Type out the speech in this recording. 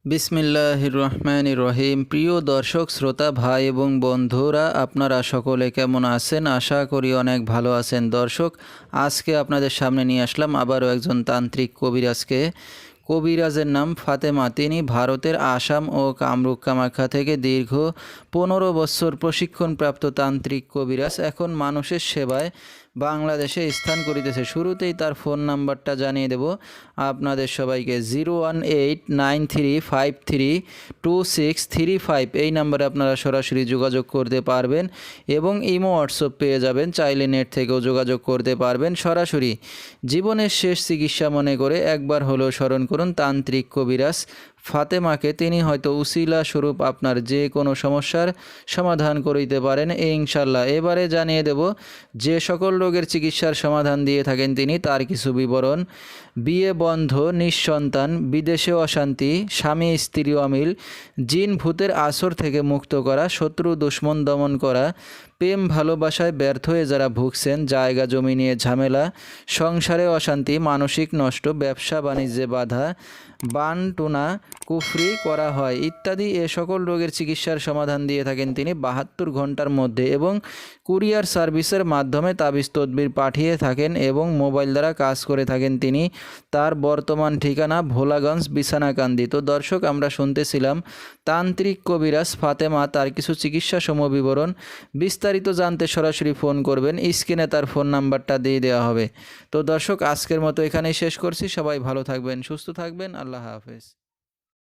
বিসমিল্লাহির রহমানির রহিম। প্রিয় দর্শক শ্রোতা ভাই এবং বন্ধুরা, আপনারা সকলে কেমন আছেন? আশা করি অনেক ভালো আছেন। দর্শক, আজকে আপনাদের সামনে নিয়ে আসলাম আবারও একজন তান্ত্রিক কবিরাজকে। কবিরাজের নাম ফাতেমা। তিনি ভারতের আসাম ও কামরূপ কামাখ্যা থেকে দীর্ঘ 15 বছর প্রশিক্ষণপ্রাপ্ত তান্ত্রিক কবিরাজ এখন মানুষের সেবায় বাংলাদেশে স্থান করিতেছে। শুরুতেই তার ফোন নাম্বারটা জানিয়ে দেব আপনাদের সবাইকে। 01893532635 এই নাম্বারে আপনারা সরাসরি যোগাযোগ করতে পারবেন এবং ইমো হোয়াটসঅ্যাপ পেয়ে যাবেন। চাইলে নেট থেকেও যোগাযোগ করতে পারবেন সরাসরি। জীবনের শেষ চিকিৎসা মনে করে একবার হলেও স্মরণ করুন তান্ত্রিক কবিরাজ ফাতেমাকে। তিনি হয়তো উসিলা স্বরূপ আপনার যে কোনো সমস্যার সমাধান করিতে পারেন ইনশাল্লাহ। এবারে জানিয়ে দেব যে সকল রোগের চিকিৎসার সমাধান দিয়ে থাকেন তিনি, তার কিছু বিবরণ। বিয়ে বন্ধ, নিঃসন্তান, বিদেশে অশান্তি, স্বামী স্ত্রী অমিল, জিন ভূতের আসর থেকে মুক্ত করা, শত্রু দুশ্মন দমন করা, প্রেম ভালোবাসায় ব্যর্থ হয়ে যারা ভুগছেন, জায়গা জমি নিয়ে ঝামেলা, সংসারে অশান্তি, মানসিক নষ্ট, ব্যবসা বাণিজ্যে বাধা, বান টুনা কুফরি করা হয় ইত্যাদি এ সকল রোগের চিকিৎসার সমাধান দিয়ে থাকেন তিনি 72 ঘন্টার মধ্যে এবং কুরিয়ার সার্ভিসের মাধ্যমে তাবিজ তদবির পাঠিয়ে থাকেন এবং মোবাইল দ্বারা কাজ করে থাকেন তিনি। তার বর্তমান ঠিকানা ভোলাগঞ্জ বিছানাকান্দি। তো দর্শক, আমরা শুনতেছিলাম তান্ত্রিক কবিরাজ ফাতেমা, তার কিছু চিকিৎসা বিবরণ। বিস্তারিত জানতে সরাসরি ফোন করবেন, স্ক্রিনে তার ফোন নাম্বারটা দিয়ে দেওয়া হবে। তো দর্শক, আজকের মতো এখানেই শেষ করছি। সবাই ভালো থাকবেন, সুস্থ থাকবেন। আল্লাহ হাফেজ।